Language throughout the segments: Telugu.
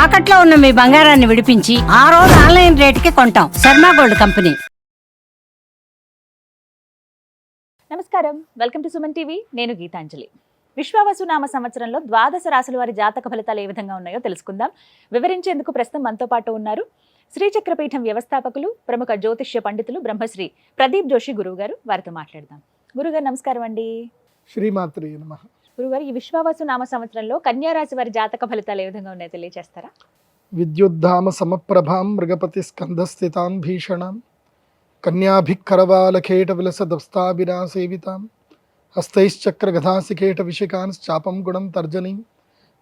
తాకట్లో ఉన్న మీ బంగారాన్ని విడిపించి ఆ రోజు ఆన్లైన్ రేటుకి కొంటాం. Sharma gold company. నమస్కారం, వెల్కమ్ టు సుమన్ టీవీ. నేను గీతాంజలి. విశ్వావసు నామ సంవత్సరంలో ద్వాదశ రాశుల వారి జాతక ఫలితాలు ఏ విధంగా ఉన్నాయో తెలుసుకుందాం. వివరించేందుకు ప్రస్తుతం మనతో పాటు ఉన్నారు శ్రీచక్రపీఠం వ్యవస్థాపకులు, ప్రముఖ జ్యోతిష్య పండితులు బ్రహ్మశ్రీ ప్రదీప్ జోషి గురువు గారు. వారితో మాట్లాడదాం. గురుగారు నమస్కారం అండి. శ్రీమాత్రే నమః. గురుగారు, ఈ విశ్వావసు నామ సంవత్సరంలో కన్యా రాశి వారి జాతక ఫలితాలు ఏ విధంగా ఉన్నాయో తెలియజేస్తారా? విద్యుద్ధామ సమప్రభాం మృగపతి స్కంధస్థితాం భీషణాం కన్యాభిక్కరవాలకేట విలసదస్తాభిరాసేవితాం హస్తైశ్చక్రగధాసికేట విశికాంశ్చాపం గుణం తర్జనీం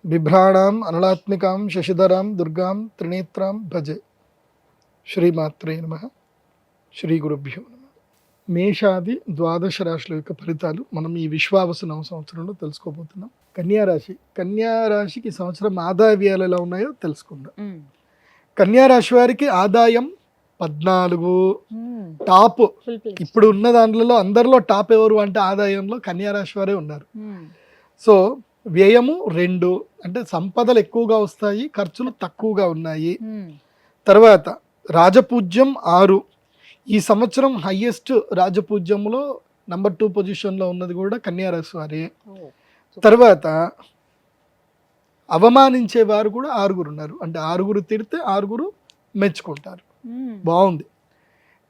బిభ్రాణాం అనలాత్మికాం శశిధరాం దుర్గాం త్రినేత్రాం భజే. శ్రీమాత్రే నమః. శ్రీ గురుభ్యో నమః. మేషాది ద్వాదశ రాశుల యొక్క ఫలితాలు మనం ఈ విశ్వావసు నవ సంవత్సరంలో తెలుసుకోబోతున్నాం. కన్యారాశి, కన్యారాశికి ఈ సంవత్సరం ఆదాయ వ్యయాలు ఎలా ఉన్నాయో తెలుసుకుందాం. కన్యారాశి వారికి ఆదాయం 14 టాప్. ఇప్పుడు ఉన్న దాంట్లో అందరిలో టాప్ ఎవరు అంటే ఆదాయంలో కన్యారాశి వారే ఉన్నారు. సో వ్యయము 2, అంటే సంపదలు ఎక్కువగా వస్తాయి, ఖర్చులు తక్కువగా ఉన్నాయి. తర్వాత రాజపూజ్యం 6. ఈ సంవత్సరం హైయెస్ట్ రాజపూజ్యంలో నంబర్ 2 పొజిషన్లో ఉన్నది కూడా కన్యారాశి వారే. తర్వాత అవమానించే వారు కూడా 6 ఉన్నారు, అంటే 6 తిడితే 6 మెచ్చుకుంటారు. బాగుంది.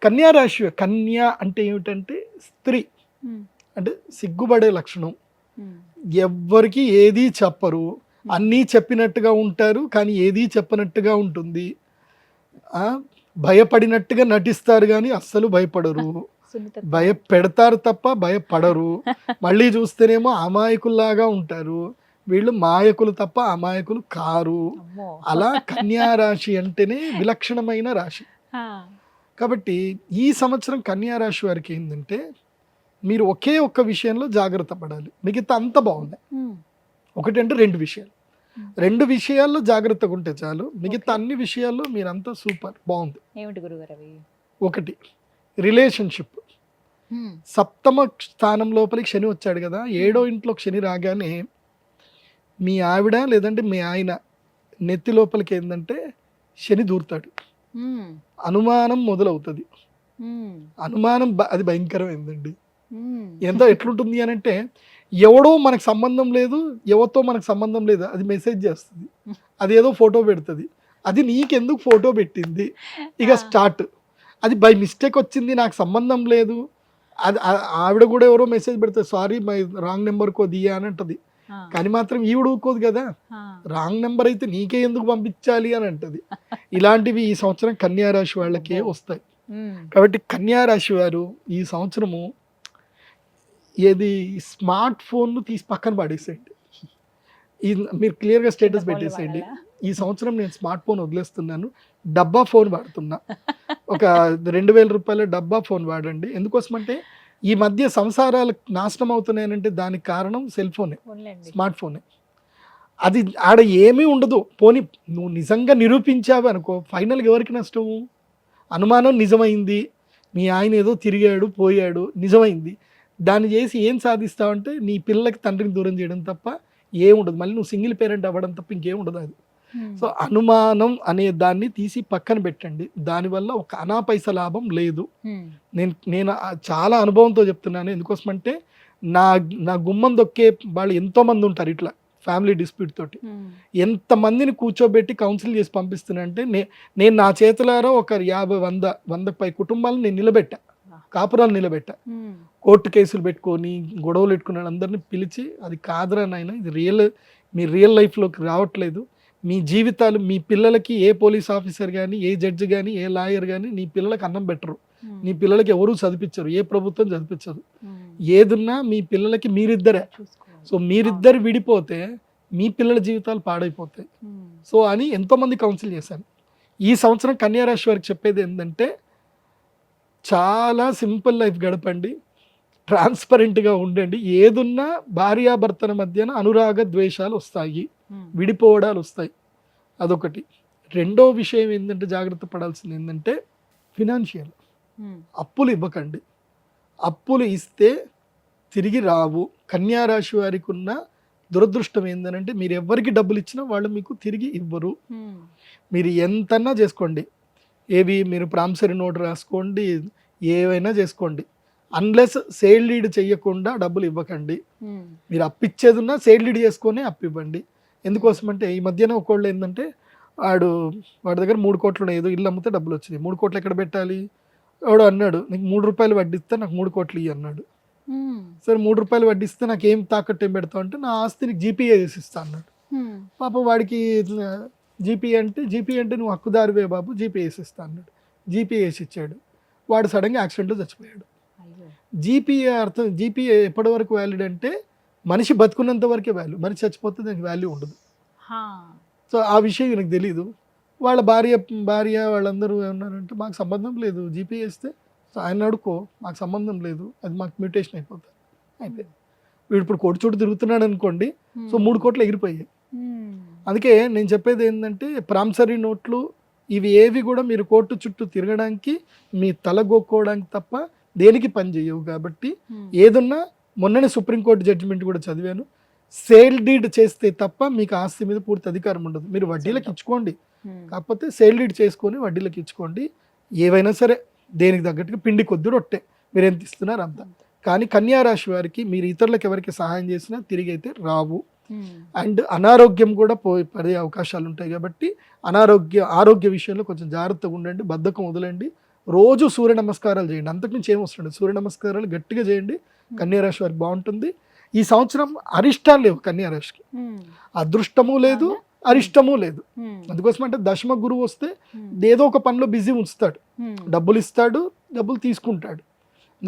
కన్యారాశి, కన్యా అంటే ఏమిటంటే స్త్రీ, అంటే సిగ్గుపడే లక్షణం. ఎవ్వరికి ఏదీ చెప్పరు, అన్నీ చెప్పినట్టుగా ఉంటారు కానీ ఏదీ చెప్పనట్టుగా ఉంటుంది. భయపడినట్టుగా నటిస్తారు కానీ అస్సలు భయపడరు, భయపెడతారు తప్ప భయపడరు. మళ్ళీ చూస్తేనేమో అమాయకుల్లాగా ఉంటారు. వీళ్ళు మాయకులు తప్ప అమాయకులు కారు. అలా కన్యా రాశి అంటేనే విలక్షణమైన రాశి. కాబట్టి ఈ సంవత్సరం కన్యా రాశి వారికి ఏంటంటే మీరు ఒకే ఒక్క విషయంలో జాగ్రత్త పడాలి, మిగతా అంత బాగుంది. ఒకటంటే 2 విషయాలు, 2 విషయాల్లో జాగ్రత్తగా ఉంటే చాలు, మిగతా అన్ని విషయాల్లో మీరంతా సూపర్ బాగుంది. ఏమిటి గురుగారు అవి? ఒకటి రిలేషన్షిప్. సప్తమ స్థానం లోపలికి శని వచ్చాడు కదా, 7వ ఇంట్లోకి శని రాగానే మీ ఆవిడ లేదంటే మీ ఆయన నెత్తి లోపలికి ఏంటంటే శని దూరుతాడు. అనుమానం మొదలవుతుంది. అనుమానం అది భయంకరమైందండి. ఎంతో ఎట్లుంటుంది అని అంటే ఎవడో మనకు సంబంధం లేదు, ఎవరితో మనకు సంబంధం లేదు, అది మెసేజ్ చేస్తుంది, అదేదో ఫోటో పెడుతుంది, అది నీకెందుకు ఫోటో పెట్టింది, ఇక స్టార్ట్. అది బై మిస్టేక్ వచ్చింది, నాకు సంబంధం లేదు. అది ఆవిడ కూడా ఎవరో మెసేజ్ పెడుతుంది, సారీ మై రాంగ్ నెంబర్ కో దియా అని అంటది. కానీ మాత్రం ఈవిడ ఊరుకోదు కదా, రాంగ్ నెంబర్ అయితే నీకే ఎందుకు పంపించాలి అని అంటది. ఇలాంటివి ఈ సంవత్సరం కన్యా రాశి వాళ్ళకే వస్తాయి. కాబట్టి కన్యా రాశి వారు ఈ సంవత్సరము ఏది స్మార్ట్ ఫోన్ తీసి పక్కన పడేసేయండి. మీరు క్లియర్గా స్టేటస్ పెట్టేసేయండి, ఈ సంవత్సరం నేను స్మార్ట్ ఫోన్ వదిలేస్తున్నాను, డబ్బా ఫోన్ వాడుతున్నా. ఒక 2000 రూపాయల డబ్బా ఫోన్ వాడండి. ఎందుకోసమంటే ఈ మధ్య సంసారాలు నాశనం అవుతున్నాయనంటే దానికి కారణం సెల్ ఫోనే, స్మార్ట్ ఫోనే. అది ఆడ ఏమీ ఉండదు. పోనీ నువ్వు నిజంగా నిరూపించావు అనుకో, ఫైనల్గా ఎవరికి నష్టము? అనుమానం నిజమైంది, మీ ఆయన ఏదో తిరిగాడు పోయాడు నిజమైంది, దాన్ని చేసి ఏం సాధిస్తావంటే నీ పిల్లలకి తండ్రిని దూరం చేయడం తప్ప ఏముండదు. మళ్ళీ నువ్వు సింగిల్ పేరెంట్ అవ్వడం తప్ప ఇంకేముండదు అది. సో అనుమానం అనే దాన్ని తీసి పక్కన పెట్టండి, దానివల్ల ఒక అనాపైస లాభం లేదు. నేను చాలా అనుభవంతో చెప్తున్నాను. ఎందుకోసమంటే నా గుమ్మం దొక్కే వాళ్ళు ఎంతోమంది ఉంటారు ఇట్లా ఫ్యామిలీ డిస్ప్యూట్ తోటి. ఎంతమందిని కూర్చోబెట్టి కౌన్సిల్ చేసి పంపిస్తున్నానంటే నేను నా చేతులారా ఒక 50-100 పై కుటుంబాలను నేను నిలబెట్టా, కాపురాలు నిలబెట్టా. కోర్టు కేసులు పెట్టుకొని గొడవలు పెట్టుకున్నాడు అందరినీ పిలిచి, అది కాదురా నాయన, ఇది మీ రియల్ లైఫ్లోకి రావట్లేదు. మీ జీవితాలు, మీ పిల్లలకి ఏ పోలీస్ ఆఫీసర్ కానీ, ఏ జడ్జి కానీ, ఏ లాయర్ కానీ నీ పిల్లలకి అన్నం పెట్టరు, నీ పిల్లలకి ఎవరూ చదివించరు, ఏ ప్రభుత్వం చదివించదు. ఏదున్నా మీ పిల్లలకి మీరిద్దరే. సో మీరిద్దరు విడిపోతే మీ పిల్లల జీవితాలు పాడైపోతాయి. సో అని ఎంతోమంది కౌన్సిల్ చేశాను. ఈ సంవత్సరం కన్యా రాశి వారికి చెప్పేది ఏంటంటే చాలా సింపుల్ లైఫ్ గడపండి, ట్రాన్స్పరెంట్గా ఉండండి. ఏదున్నా భార్యాభర్తల మధ్యన అనురాగ ద్వేషాలు వస్తాయి, విడిపోవడాలు వస్తాయి, అదొకటి. 2వ విషయం ఏంటంటే జాగ్రత్త పడాల్సింది ఏంటంటే ఫినాన్షియల్. అప్పులు ఇవ్వకండి, అప్పులు ఇస్తే తిరిగి రావు. కన్యా రాశి వారికి ఉన్న దురదృష్టం ఏంటంటే మీరు ఎవరికి డబ్బులు ఇచ్చినా వాళ్ళు మీకు తిరిగి ఇవ్వరు. మీరు ఎంతన్నా చేసుకోండి, ఏవి మీరు ప్రామిసరీ నోట్ రాసుకోండి, ఏవైనా చేసుకోండి, అన్లెస్ సేల్ లీడ్ చెయ్యకుండా డబ్బులు ఇవ్వకండి. మీరు అప్పిచ్చేది ఉన్నా సేల్ లీడ్ చేసుకొని అప్పివ్వండి. ఎందుకోసం అంటే ఈ మధ్యన ఒకళ్ళు ఏంటంటే వాడి దగ్గర 3 కోట్లు ఉన్నాయి, ఏదో ఇల్లు అమ్మితే డబ్బులు వచ్చినాయి. 3 కోట్లు ఎక్కడ పెట్టాలి? ఎవడో అన్నాడు, నీకు 3 రూపాయలు వడ్డిస్తే నాకు 3 కోట్లు ఇయ్యి అన్నాడు. సరే 3 రూపాయలు వడ్డిస్తే నాకు ఏం తాకట్టు ఏం పెడతావు అంటే, నా ఆస్తి నీకు జీపీఏ చేసి ఇస్తా అన్నాడు. పాపం వాడికి జీపీఏ అంటే నువ్వు హక్కుదారివే బాబు, జీపీఏ వేసి ఇస్తా అన్నాడు. జీపీఏ వేసి ఇచ్చాడు. వాడు సడన్గా యాక్సిడెంట్లో చచ్చిపోయాడు. జీపీఏ అర్థం, జీపీఏ ఎప్పటి వరకు వ్యాలిడ్ అంటే మనిషి బతుకున్నంత వరకే వాల్యూ, మనిషి చచ్చిపోతే దానికి వాల్యూ ఉండదు. సో ఆ విషయం నాకు తెలీదు. వాళ్ళ భార్య వాళ్ళందరూ ఏమన్నారంటే, మాకు సంబంధం లేదు, జీపీఏ వేస్తే ఆయన అడుకో, మాకు సంబంధం లేదు, అది మాకు మ్యూటేషన్ అయిపోతుంది. అయిపోయింది. వీడు ఇప్పుడు కోటి చోటు తిరుగుతున్నాడు అనుకోండి, సో 3 కోట్లు ఎగిరిపోయాయి. అందుకే నేను చెప్పేది ఏంటంటే, ప్రామిసరీ నోట్లు ఇవి ఏవి కూడా మీరు కోర్టు చుట్టూ తిరగడానికి, మీ తల గోక్కోవడానికి తప్ప దేనికి పని చేయవు. కాబట్టి ఏదున్నా, మొన్ననే సుప్రీంకోర్టు జడ్జిమెంట్ కూడా చదివాను, సేల్ డీడ్ చేస్తే తప్ప మీకు ఆస్తి మీద పూర్తి అధికారం ఉండదు. మీరు వడ్డీలకు ఇచ్చుకోండి, కాకపోతే సేల్ డీడ్ చేసుకొని వడ్డీలకు ఇచ్చుకోండి. ఏవైనా సరే దేనికి తగ్గట్టుగా పిండి కొద్ది రొట్టె, మీరు ఎంత ఇస్తున్నారు అంత. కానీ కన్యా రాశి వారికి మీరు ఇతరులకు ఎవరికి సహాయం చేసినా తిరిగి అయితే రావు. అండ్ అనారోగ్యం కూడా పడే అవకాశాలు ఉంటాయి. కాబట్టి ఆరోగ్య విషయంలో కొంచెం జాగ్రత్తగా ఉండండి, బద్ధకం వదలండి, రోజు సూర్య నమస్కారాలు చేయండి. అంతకుమించి ఏం వస్తుంది, సూర్య నమస్కారాలు గట్టిగా చేయండి. కన్యా రాశి వారికి బాగుంటుంది. ఈ సంవత్సరం అరిష్టాలు లేవు కన్యా రాశికి, అదృష్టము లేదు, అరిష్టము లేదు. అందుకోసం అంటే దశమ గురువు వస్తే ఏదో ఒక పనిలో బిజీ ఉంచుతాడు, డబ్బులు ఇస్తాడు, డబ్బులు తీసుకుంటాడు.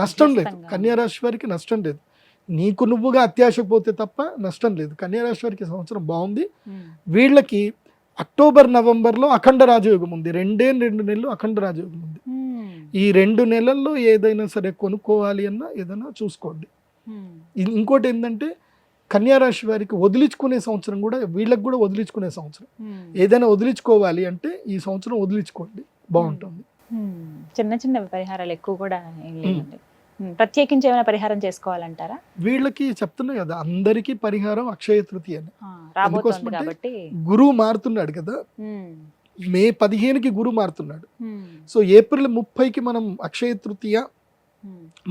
నష్టం లేదు కన్యా రాశి వారికి, నష్టం లేదు. నీకు నువ్వుగా అత్యాశకు పోతే తప్ప నష్టం లేదు. కన్యా రాశి వారికి సంవత్సరం బాగుంది. వీళ్ళకి అక్టోబర్ నవంబర్లో అఖండ రాజయోగం ఉంది. 2 నెలలు అఖండ రాజయోగం ఉంది. ఈ 2 నెలల్లో ఏదైనా సరే కొనుక్కోవాలి అన్నా ఏదైనా చూసుకోండి. ఇంకోటి ఏంటంటే, కన్యా రాశి వారికి వదిలించుకునే సంవత్సరం కూడా, వీళ్ళకి కూడా వదిలించుకునే సంవత్సరం. ఏదైనా వదిలించుకోవాలి అంటే ఈ సంవత్సరం వదిలించుకోండి, బాగుంటుంది. చిన్న చిన్న పరిహారాలు ఎక్కువ కూడా ఏం లేదండి. ప్రత్యేకించి ఏమైనా పరిహారం చేసుకోవాలంటారా? వీళ్ళకి చెప్తున్నా కదా, అందరికీ పరిహారం అక్షయ తృతీయ అని. రాబోతుంది కాబట్టి గురువు మారుతున్నాడు కదా, మే 15కి గురువు మారుతున్నాడు. సో ఏప్రిల్ 30కి మనం అక్షయ తృతీయ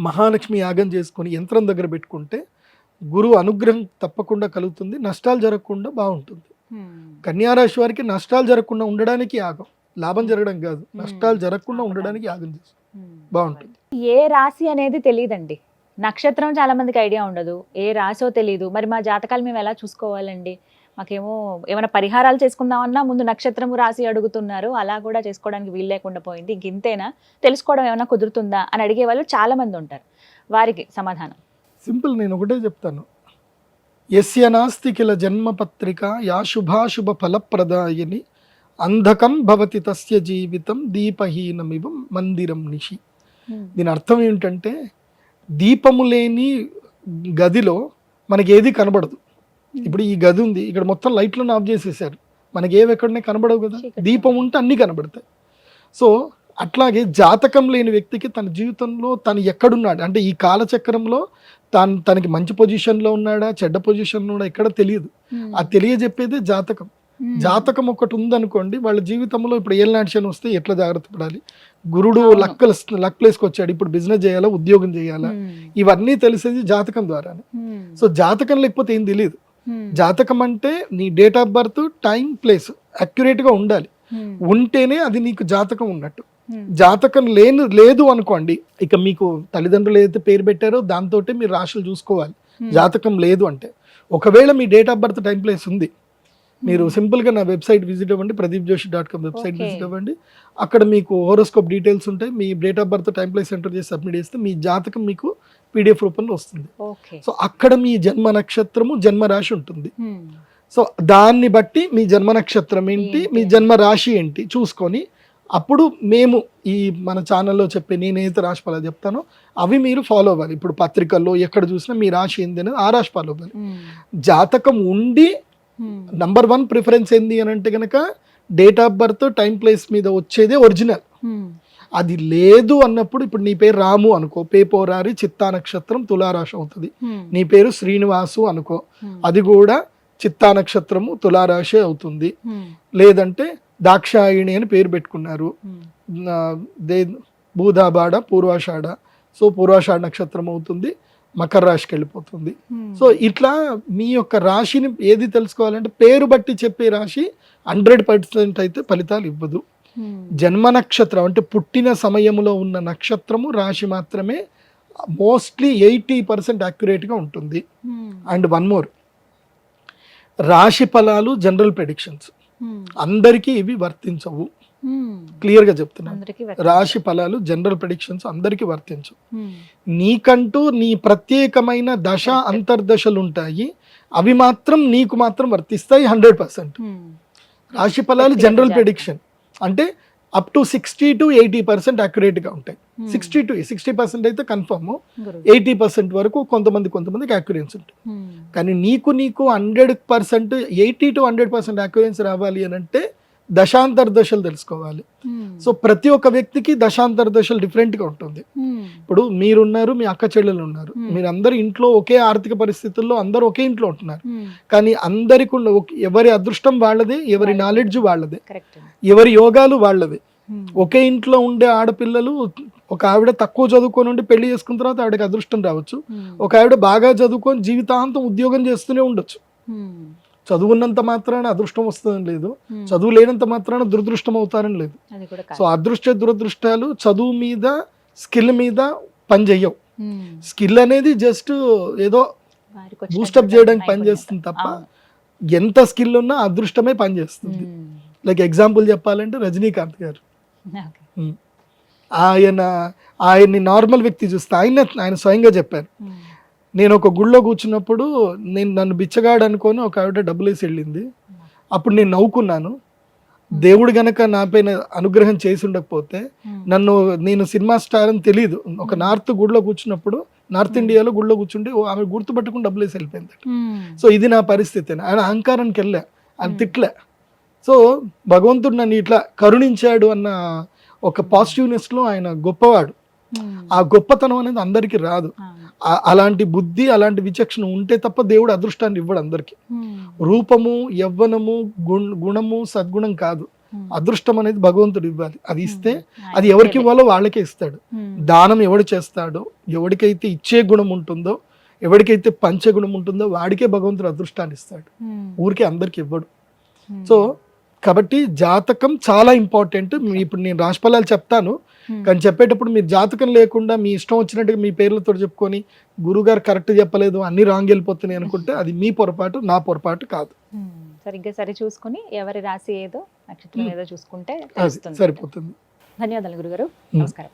మహాలక్ష్మి యాగం చేసుకొని యంత్రం దగ్గర పెట్టుకుంటే గురువు అనుగ్రహం తప్పకుండా కలుగుతుంది, నష్టాలు జరగకుండా బాగుంటుంది. కన్యా రాశి వారికి నష్టాలు జరగకుండా ఉండడానికి యాగం, లాభం జరగడం కాదు, నష్టాలు జరగకుండా ఉండడానికి యాగం చేస్తుంది, బాగుంటుంది. ఏ రాశి అనేది తెలియదండి, నక్షత్రం చాలా మందికి ఐడియా ఉండదు, ఏ రాశో తెలియదు. మరి మా జాతకాలు మేము ఎలా చూసుకోవాలండి? మాకేమో ఏమైనా పరిహారాలు చేసుకుందామన్నా ముందు నక్షత్రము రాశి అడుగుతున్నారు, అలా కూడా చేసుకోవడానికి వీలు లేకుండా పోయింది. ఇంక ఇంతేనా, తెలుసుకోవడం ఏమైనా కుదురుతుందా అని అడిగే వాళ్ళు చాలా మంది ఉంటారు. వారికి సమాధానం సింపుల్, నేను ఒకటే చెప్తాను. యస్య నాస్తి కిల జన్మపత్రిక యా శుభాశుభ ఫలప్రదాయని అంధకం భవతి తస్య జీవితం దీపహీనమివ మందిరం నిషి. దీని అర్థం ఏంటంటే, దీపము లేని గదిలో మనకి ఏది కనబడదు. ఇప్పుడు ఈ గది ఉంది, ఇక్కడ మొత్తం లైట్లను ఆఫ్ చేసేసారు, మనకి ఏవి ఎక్కడనే కనబడవు కదా, దీపం ఉంటే అన్నీ కనబడతాయి. సో అట్లాగే జాతకం లేని వ్యక్తికి తన జీవితంలో తను ఎక్కడున్నాడు అంటే, ఈ కాలచక్రంలో తనకి మంచి పొజిషన్లో ఉన్నాడా చెడ్డ పొజిషన్లో ఉన్నాడా ఎక్కడ తెలియదు. అది తెలియజెప్పేదే జాతకం. జాతకం ఒకటి ఉందనుకోండి, వాళ్ళ జీవితంలో ఇప్పుడు ఏళ్ళనాటి శని వస్తే ఎట్లా జాగ్రత్త పడాలి, గురుడు లక్ ప్లేస్కి వచ్చాడు, ఇప్పుడు బిజినెస్ చేయాలా ఉద్యోగం చేయాలా, ఇవన్నీ తెలిసేది జాతకం ద్వారానే. సో జాతకం లేకపోతే ఏం తెలియదు. జాతకం అంటే నీ date of birth, time, place accurate గా ఉండాలి, ఉంటేనే అది నీకు జాతకం ఉన్నట్టు. జాతకం లేదు అనుకోండి, ఇక మీకు తల్లిదండ్రులు ఏదైతే పేరు పెట్టారో దాంతో మీరు రాశులు చూసుకోవాలి. జాతకం లేదు అంటే, ఒకవేళ మీ date of birth, time, place ఉంది, మీరు సింపుల్గా నా వెబ్సైట్ విజిట్ అవ్వండి, pradeepjoshi.com వెబ్సైట్ విజిట్ అవ్వండి. అక్కడ మీకు హోరోస్కోప్ డీటెయిల్స్ ఉంటాయి. మీ date of birth, time, place enter చేసి సబ్మిట్ చేస్తే మీ జాతకం మీకు PDF రూపంలో వస్తుంది. సో అక్కడ మీ జన్మ నక్షత్రము, జన్మ రాశి ఉంటుంది. సో దాన్ని బట్టి మీ జన్మ నక్షత్రం ఏంటి, మీ జన్మ రాశి ఏంటి చూసుకొని, అప్పుడు మేము ఈ మన ఛానల్లో చెప్పే నేనైతే రాశి ఫలాలు చెప్తానో అవి మీరు ఫాలో అవ్వాలి. ఇప్పుడు పత్రికల్లో ఎక్కడ చూసినా మీ రాశి ఏంది అనేది ఆ రాశి ఫాలో అవ్వాలి. జాతకం ఉండి నంబర్ 1 ప్రిఫరెన్స్ ఏంది అని అంటే కనుక date of birth, time, place మీద వచ్చేదే ఒరిజినల్. అది లేదు అన్నప్పుడు ఇప్పుడు నీ పేరు రాము అనుకో, పేపోరారి చిత్తా నక్షత్రం తులారాశి అవుతుంది. నీ పేరు శ్రీనివాసు అనుకో, అది కూడా చిత్తా నక్షత్రము తులారాశి అవుతుంది. లేదంటే దాక్షాయిణి అని పేరు పెట్టుకున్నారు, భూధాబాడ పూర్వాషాఢ, సో పూర్వాషాఢ నక్షత్రం అవుతుంది, మకర రాశికి వెళ్ళిపోతుంది. సో ఇట్లా మీ యొక్క రాశిని ఏది తెలుసుకోవాలంటే పేరు బట్టి చెప్పే రాశి 100% అయితే ఫలితాలు ఇవ్వదు. జన్మ నక్షత్రం అంటే పుట్టిన సమయంలో ఉన్న నక్షత్రము రాశి మాత్రమే మోస్ట్లీ 80% యాక్యురేట్గా ఉంటుంది. అండ్ వన్ మోర్, రాశి ఫలాలు జనరల్ ప్రెడిక్షన్స్ అందరికీ ఇవి వర్తించవు. క్లియర్గా చెప్తున్నాను, రాశి ఫలాలు జనరల్ ప్రెడిక్షన్స్ అందరికీ వర్తించవు. నీకంటూ నీ ప్రత్యేకమైన దశ అంతర్దశలు ఉంటాయి, అవి మాత్రం నీకు మాత్రం వర్తిస్తాయి 100%. రాశి ఫలాలు జనరల్ ప్రెడిక్షన్ అంటే అప్ టు 60 to 80% యాక్యురేట్గా ఉంటాయి. 60% అయితే కన్ఫర్మ్, 80% వరకు కొంతమందికి యాక్యురెన్సీ ఉంటుంది. కానీ నీకు 100% 80 to 100% యాక్యురెన్సీ రావాలి అని అంటే దశాంతర్దశలు తెలుసుకోవాలి. సో ప్రతి ఒక్క వ్యక్తికి దశాంతర్దశలు డిఫరెంట్గా ఉంటుంది. ఇప్పుడు మీరున్నారు, మీ అక్క చెల్లెలు ఉన్నారు, మీరందరూ ఇంట్లో ఒకే ఆర్థిక పరిస్థితుల్లో అందరూ ఒకే ఇంట్లో ఉంటున్నారు. కానీ అందరికి ఎవరి అదృష్టం వాళ్ళదే, ఎవరి నాలెడ్జ్ వాళ్ళదే, ఎవరి యోగాలు వాళ్ళదే. ఒకే ఇంట్లో ఉండే ఆడపిల్లలు, ఒక ఆవిడ తక్కువ చదువుకొని ఉండి పెళ్లి చేసుకున్న తర్వాత ఆవిడకి అదృష్టం రావచ్చు, ఒక ఆవిడ బాగా చదువుకొని జీవితాంతం ఉద్యోగం చేస్తూనే ఉండొచ్చు. చదువున్నంత మాత్రాన అదృష్టం వస్తుందని లేదు, చదువు లేనంత మాత్రాన దురదృష్టం అవుతారని లేదు. సో అదృష్ట దురదృష్టాలు చదువు మీద స్కిల్ మీద పని చెయ్యవు. స్కిల్ అనేది జస్ట్ ఏదో బూస్టప్ చేయడానికి పని చేస్తుంది తప్ప ఎంత స్కిల్ ఉన్నా అదృష్టమే పని చేస్తుంది. లైక్ ఎగ్జాంపుల్ చెప్పాలంటే రజనీకాంత్ గారు, ఆయన్ని నార్మల్ వ్యక్తి చూస్తే ఆయన స్వయంగా చెప్పారు, నేను ఒక గుళ్ళో కూర్చున్నప్పుడు నన్ను బిచ్చగాడు అనుకొని ఒక ఆవిడ డబ్బులు వేసి వెళ్ళింది, అప్పుడు నేను నవ్వుకున్నాను. దేవుడు గనక నా పైన అనుగ్రహం చేసి ఉండకపోతే నేను సినిమా స్టార్ అని తెలియదు. ఒక నార్త్ గుడిలో కూర్చున్నప్పుడు, నార్త్ ఇండియాలో గుడిలో కూర్చుంటే ఆమె గుర్తుపట్టుకుని డబ్బులు వేసి వెళ్ళిపోయింది. సో ఇది నా పరిస్థితి. ఆయన అహంకారానికి వెళ్ళా, ఆయన తిట్లే. సో భగవంతుడు నన్ను ఇట్లా కరుణించాడు అన్న ఒక పాజిటివ్నెస్ లో ఆయన గొప్పవాడు. ఆ గొప్పతనం అనేది అందరికీ రాదు. అలాంటి బుద్ధి, అలాంటి విచక్షణ ఉంటే తప్ప దేవుడు అదృష్టాన్ని ఇవ్వడు అందరికి. రూపము, యవ్వనము, గుణము, సద్గుణం కాదు, అదృష్టం అనేది భగవంతుడు ఇవ్వాలి. అది ఇస్తే అది ఎవరికి ఇవ్వాలో వాళ్ళకే ఇస్తాడు. దానం ఎవడు చేస్తాడో, ఎవరికైతే ఇచ్చే గుణం ఉంటుందో, ఎవరికైతే పంచే గుణం ఉంటుందో వాడికే భగవంతుడు అదృష్టాన్ని ఇస్తాడు, ఊరికే అందరికి ఇవ్వడు. సో కాబట్టి జాతకం చాలా ఇంపార్టెంట్. ఇప్పుడు నేను రాశిఫలాలు చెప్తాను, కానీ చెప్పేటప్పుడు మీరు జాతకం లేకుండా మీ ఇష్టం వచ్చినట్టుగా మీ పేర్లతో చెప్పుకొని గురుగారు కరెక్ట్ చెప్పలేదు, అన్ని రాంగ్ వెళ్ళిపోతున్నాయి అనుకుంటే అది మీ పొరపాటు, నా పొరపాటు కాదు. సరిగ్గా సరి చూసుకుని ఎవరి రాశి ఏదో నక్షత్రం ఏదో చూసుకుంటే సరిపోతుంది. ధన్యవాదాలు గురుగారు, నమస్కారం.